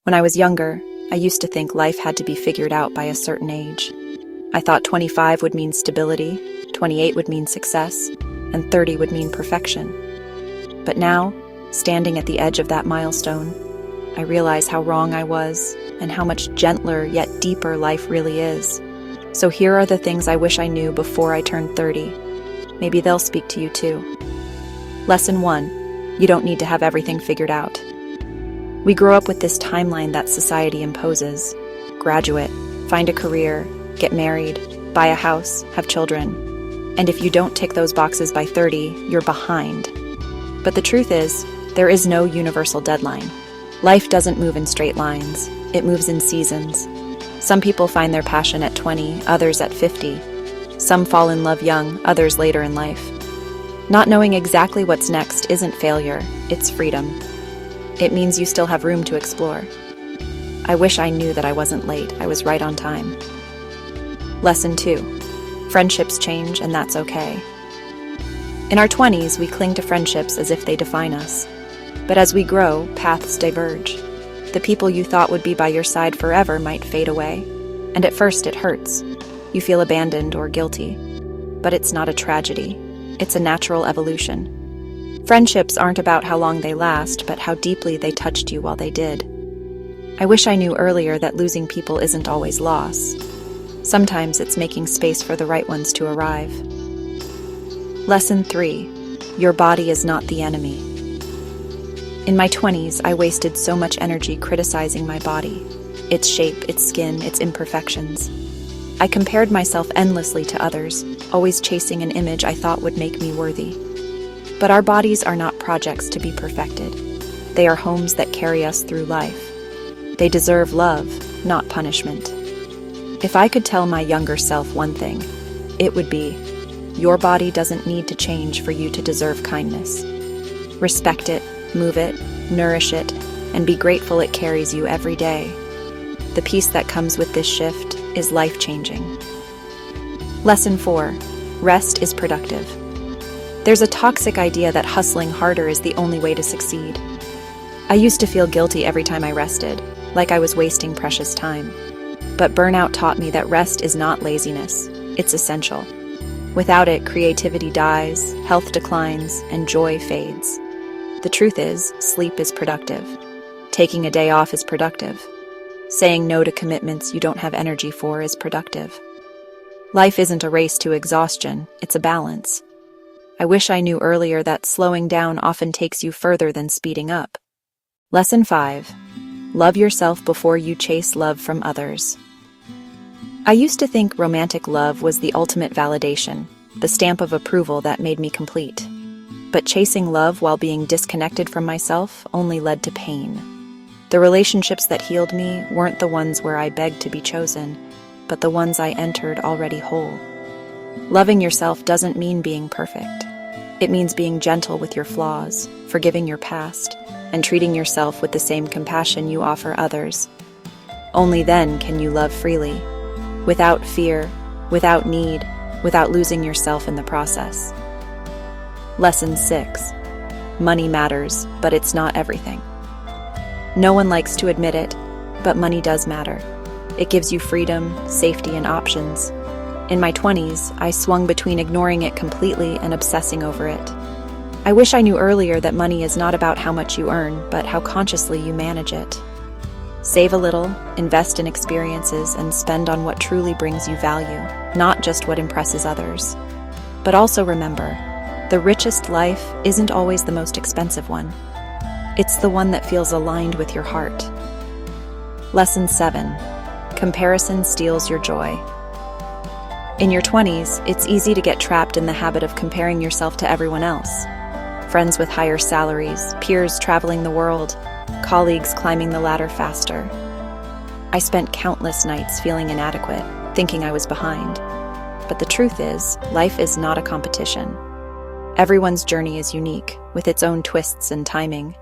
When I was younger, I used to think life had to be figured out by a certain age. I thought 25 would mean stability, 28 would mean success, and 30 would mean perfection. But now, standing at the edge of that milestone, I realize how wrong I was and how much gentler yet deeper life really is. So here are the things I wish I knew before I turned 30. Maybe they'll speak to you too. Lesson 1. You don't need to have everything figured out. We grow up with this timeline that society imposes. Graduate, find a career, get married, buy a house, have children. And if you don't tick those boxes by 30, you're behind. But the truth is, there is no universal deadline. Life doesn't move in straight lines. It moves in seasons. Some people find their passion at 20, others at 50. Some fall in love young, others later in life. Not knowing exactly what's next isn't failure, it's freedom. It means you still have room to explore. I wish I knew that I wasn't late, I was right on time. Lesson 2. Friendships change, and that's okay. In our 20s, we cling to friendships as if they define us. But as we grow, paths diverge. The people you thought would be by your side forever might fade away. And at first it hurts. You feel abandoned or guilty. But it's not a tragedy. It's a natural evolution. Friendships aren't about how long they last, but how deeply they touched you while they did. I wish I knew earlier that losing people isn't always loss. Sometimes it's making space for the right ones to arrive. Lesson 3. Your body is not the enemy. In my 20s, I wasted so much energy criticizing my body, its shape, its skin, its imperfections. I compared myself endlessly to others, always chasing an image I thought would make me worthy. But our bodies are not projects to be perfected. They are homes that carry us through life. They deserve love, not punishment. If I could tell my younger self one thing, it would be, your body doesn't need to change for you to deserve kindness. Respect it, move it, nourish it, and be grateful it carries you every day. The peace that comes with this shift is life-changing. Lesson 4. Rest is productive. There's a toxic idea that hustling harder is the only way to succeed. I used to feel guilty every time I rested, like I was wasting precious time. But burnout taught me that rest is not laziness, it's essential. Without it, creativity dies, health declines, and joy fades. The truth is, sleep is productive. Taking a day off is productive. Saying no to commitments you don't have energy for is productive. Life isn't a race to exhaustion, it's a balance. I wish I knew earlier that slowing down often takes you further than speeding up. Lesson 5. Love yourself before you chase love from others. I used to think romantic love was the ultimate validation, the stamp of approval that made me complete. But chasing love while being disconnected from myself only led to pain. The relationships that healed me weren't the ones where I begged to be chosen, but the ones I entered already whole. Loving yourself doesn't mean being perfect. It means being gentle with your flaws, forgiving your past, and treating yourself with the same compassion you offer others. Only then can you love freely, without fear, without need, without losing yourself in the process. Lesson 6. Money matters, but it's not everything. No one likes to admit it, but money does matter. It gives you freedom, safety, and options. In my 20s, I swung between ignoring it completely and obsessing over it. I wish I knew earlier that money is not about how much you earn, but how consciously you manage it. Save a little, invest in experiences, and spend on what truly brings you value, not just what impresses others. But also remember, the richest life isn't always the most expensive one. It's the one that feels aligned with your heart. Lesson 7. Comparison steals your joy. In your 20s, it's easy to get trapped in the habit of comparing yourself to everyone else. Friends with higher salaries, peers traveling the world, colleagues climbing the ladder faster. I spent countless nights feeling inadequate, thinking I was behind. But the truth is, life is not a competition. Everyone's journey is unique, with its own twists and timing.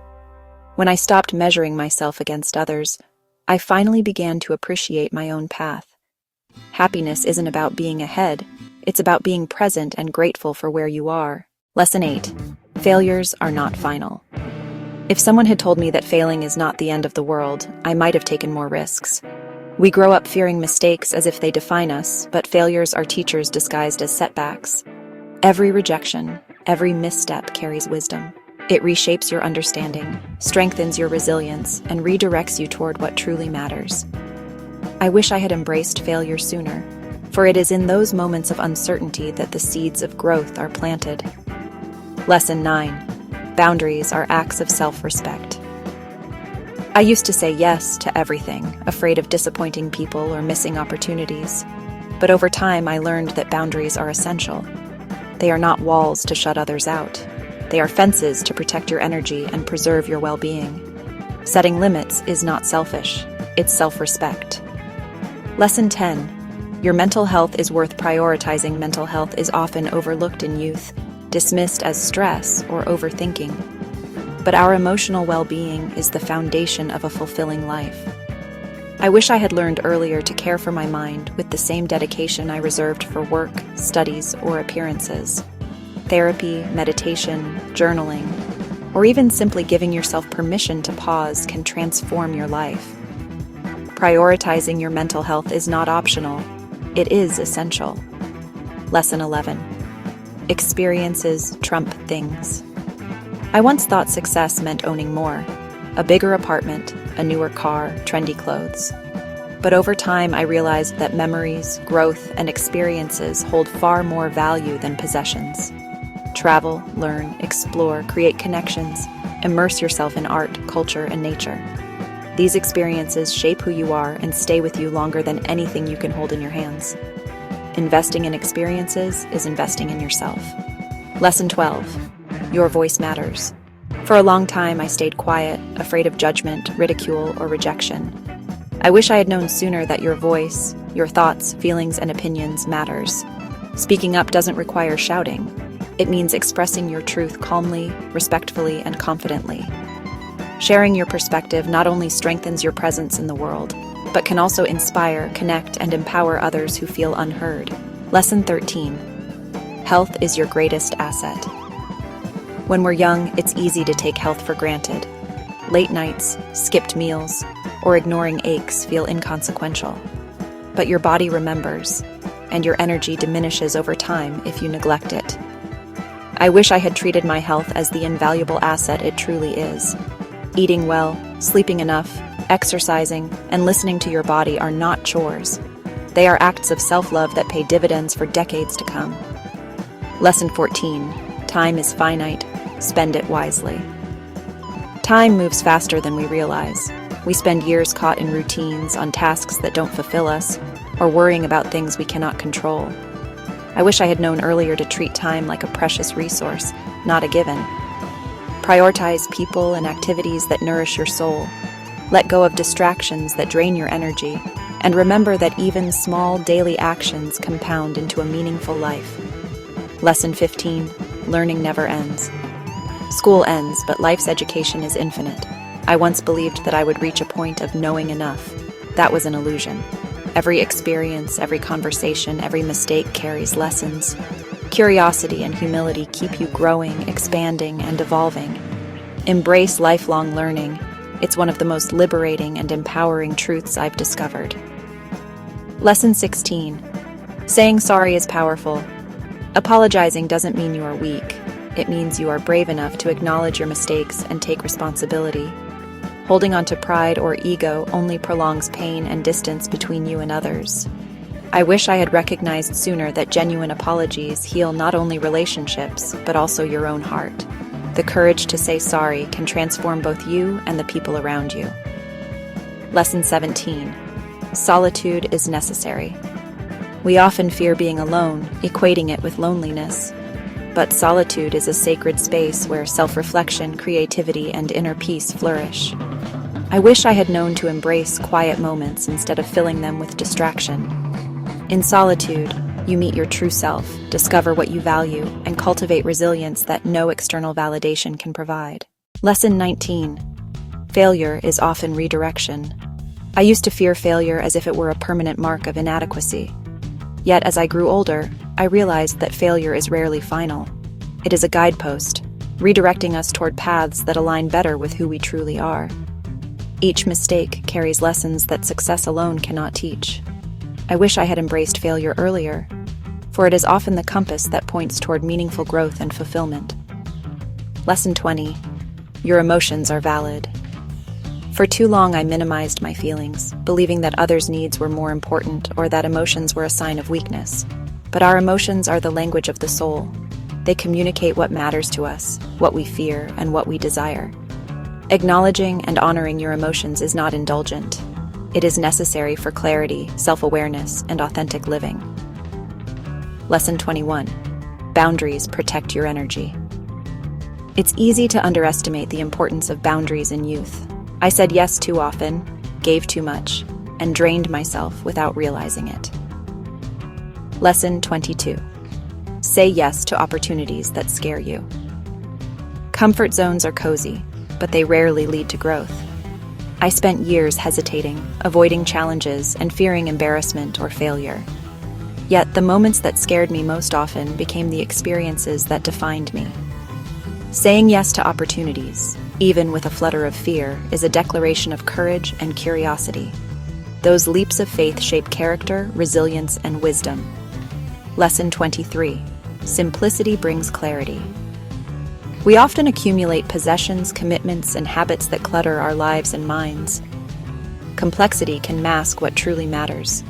When I stopped measuring myself against others, I finally began to appreciate my own path. Happiness isn't about being ahead, it's about being present and grateful for where you are. Lesson 8. Failures are not final. If someone had told me that failing is not the end of the world, I might have taken more risks. We grow up fearing mistakes as if they define us, but failures are teachers disguised as setbacks. Every rejection, every misstep carries wisdom. It reshapes your understanding, strengthens your resilience, and redirects you toward what truly matters. I wish I had embraced failure sooner, for it is in those moments of uncertainty that the seeds of growth are planted. Lesson 9. Boundaries are acts of self-respect. I used to say yes to everything, afraid of disappointing people or missing opportunities. But over time, I learned that boundaries are essential. They are not walls to shut others out. They are fences to protect your energy and preserve your well-being. Setting limits is not selfish, it's self-respect. Lesson 10. Your mental health is worth prioritizing. Mental health is often overlooked in youth, dismissed as stress or overthinking. But our emotional well-being is the foundation of a fulfilling life. I wish I had learned earlier to care for my mind with the same dedication I reserved for work, studies, or appearances. Therapy, meditation, journaling, or even simply giving yourself permission to pause can transform your life. Prioritizing your mental health is not optional, it is essential. Lesson 11. Experiences trump things. I once thought success meant owning more, a bigger apartment, a newer car, trendy clothes. But over time, I realized that memories, growth, and experiences hold far more value than possessions. Travel, learn, explore, create connections, immerse yourself in art, culture, and nature. These experiences shape who you are and stay with you longer than anything you can hold in your hands. Investing in experiences is investing in yourself. Lesson 12. Your voice matters. For a long time, I stayed quiet, afraid of judgment, ridicule, or rejection. I wish I had known sooner that your voice, your thoughts, feelings, and opinions matters. Speaking up doesn't require shouting. It means expressing your truth calmly, respectfully, and confidently. Sharing your perspective not only strengthens your presence in the world, but can also inspire, connect, and empower others who feel unheard. Lesson 13. Health is your greatest asset. When we're young, it's easy to take health for granted. Late nights, skipped meals, or ignoring aches feel inconsequential. But your body remembers, and your energy diminishes over time if you neglect it. I wish I had treated my health as the invaluable asset it truly is. Eating well, sleeping enough, exercising, and listening to your body are not chores. They are acts of self-love that pay dividends for decades to come. Lesson 14. Time is finite. Spend it wisely. Time moves faster than we realize. We spend years caught in routines, on tasks that don't fulfill us, or worrying about things we cannot control. I wish I had known earlier to treat time like a precious resource, not a given. Prioritize people and activities that nourish your soul. Let go of distractions that drain your energy, and remember that even small daily actions compound into a meaningful life. Lesson 15. Learning never ends. School ends, but life's education is infinite. I once believed that I would reach a point of knowing enough. That was an illusion. Every experience, every conversation, every mistake carries lessons. Curiosity and humility keep you growing, expanding, and evolving. Embrace lifelong learning. It's one of the most liberating and empowering truths I've discovered. Lesson 16. Saying sorry is powerful. Apologizing doesn't mean you are weak. It means you are brave enough to acknowledge your mistakes and take responsibility. Holding on to pride or ego only prolongs pain and distance between you and others. I wish I had recognized sooner that genuine apologies heal not only relationships, but also your own heart. The courage to say sorry can transform both you and the people around you. Lesson 17. Solitude is necessary. We often fear being alone, equating it with loneliness. But solitude is a sacred space where self-reflection, creativity, and inner peace flourish. I wish I had known to embrace quiet moments instead of filling them with distraction. In solitude, you meet your true self, discover what you value, and cultivate resilience that no external validation can provide. Lesson 19. Failure is often redirection. I used to fear failure as if it were a permanent mark of inadequacy. Yet as I grew older, I realized that failure is rarely final. It is a guidepost, redirecting us toward paths that align better with who we truly are. Each mistake carries lessons that success alone cannot teach. I wish I had embraced failure earlier, for it is often the compass that points toward meaningful growth and fulfillment. Lesson 20. Your emotions are valid. For too long, I minimized my feelings, believing that others' needs were more important or that emotions were a sign of weakness. But our emotions are the language of the soul. They communicate what matters to us, what we fear, and what we desire. Acknowledging and honoring your emotions is not indulgent. It is necessary for clarity, self-awareness, and authentic living. Lesson 21. Boundaries protect your energy. It's easy to underestimate the importance of boundaries in youth. I said yes too often, gave too much, and drained myself without realizing it. Lesson 22. Say yes to opportunities that scare you. Comfort zones are cozy, but they rarely lead to growth. I spent years hesitating, avoiding challenges, and fearing embarrassment or failure. Yet the moments that scared me most often became the experiences that defined me. Saying yes to opportunities, even with a flutter of fear, is a declaration of courage and curiosity. Those leaps of faith shape character, resilience, and wisdom. Lesson 23. Simplicity brings clarity. We often accumulate possessions, commitments, and habits that clutter our lives and minds. Complexity can mask what truly matters.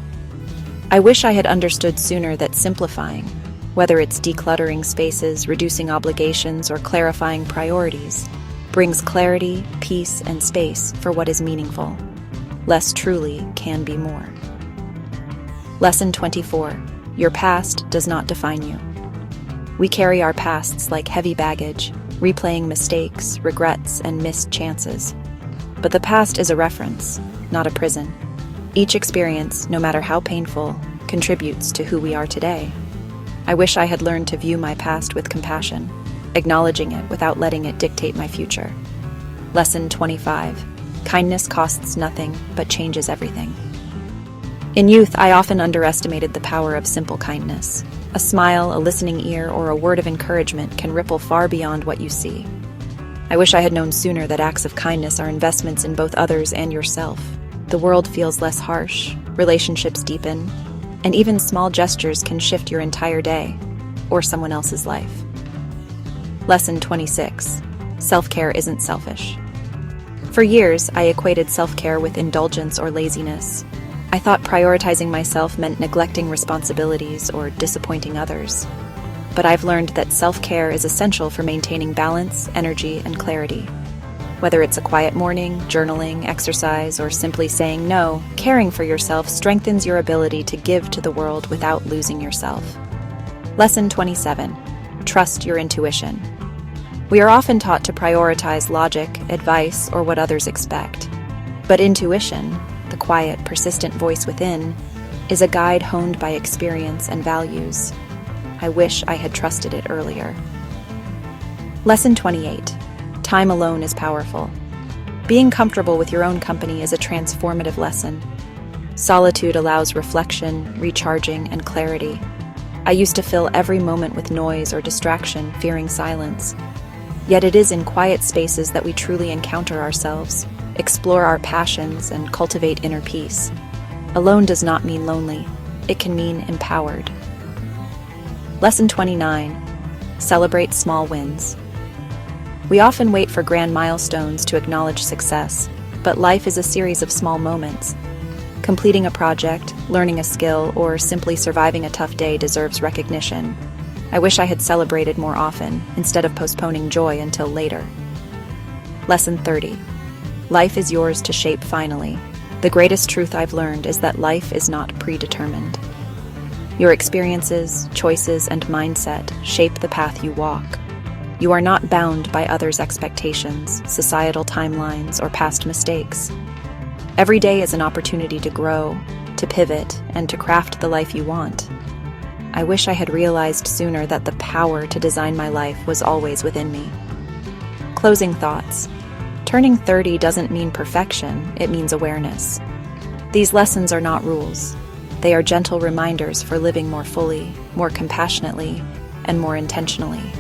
I wish I had understood sooner that simplifying, whether it's decluttering spaces, reducing obligations, or clarifying priorities, brings clarity, peace, and space for what is meaningful. Less truly can be more. Lesson 24. Your past does not define you. We carry our pasts like heavy baggage, replaying mistakes, regrets, and missed chances. But the past is a reference, not a prison. Each experience, no matter how painful, contributes to who we are today. I wish I had learned to view my past with compassion, acknowledging it without letting it dictate my future. Lesson 25. Kindness costs nothing, but changes everything. In youth, I often underestimated the power of simple kindness. A smile, a listening ear, or a word of encouragement can ripple far beyond what you see. I wish I had known sooner that acts of kindness are investments in both others and yourself. The world feels less harsh, relationships deepen, and even small gestures can shift your entire day or someone else's life. Lesson 26. Self-care isn't selfish. For years, I equated self-care with indulgence or laziness. I thought prioritizing myself meant neglecting responsibilities or disappointing others. But I've learned that self-care is essential for maintaining balance, energy, and clarity. Whether it's a quiet morning, journaling, exercise, or simply saying no, caring for yourself strengthens your ability to give to the world without losing yourself. Lesson 27. Trust your intuition. We are often taught to prioritize logic, advice, or what others expect. But intuition, the quiet, persistent voice within, is a guide honed by experience and values. I wish I had trusted it earlier. Lesson 28. Time alone is powerful. Being comfortable with your own company is a transformative lesson. Solitude allows reflection, recharging, and clarity. I used to fill every moment with noise or distraction, fearing silence. Yet it is in quiet spaces that we truly encounter ourselves, explore our passions, and cultivate inner peace. Alone does not mean lonely. It can mean empowered. Lesson 29. Celebrate small wins. We often wait for grand milestones to acknowledge success, but life is a series of small moments. Completing a project, learning a skill, or simply surviving a tough day deserves recognition. I wish I had celebrated more often, instead of postponing joy until later. Lesson 30. Life is yours to shape finally. The greatest truth I've learned is that life is not predetermined. Your experiences, choices, and mindset shape the path you walk. You are not bound by others' expectations, societal timelines, or past mistakes. Every day is an opportunity to grow, to pivot, and to craft the life you want. I wish I had realized sooner that the power to design my life was always within me. Closing thoughts. Turning 30 doesn't mean perfection, it means awareness. These lessons are not rules. They are gentle reminders for living more fully, more compassionately, and more intentionally.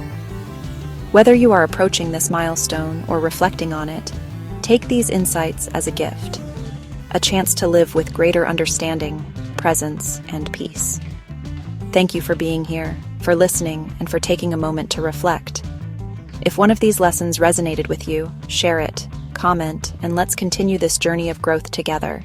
Whether you are approaching this milestone or reflecting on it, take these insights as a gift, a chance to live with greater understanding, presence, and peace. Thank you for being here, for listening, and for taking a moment to reflect. If one of these lessons resonated with you, share it, comment, and let's continue this journey of growth together.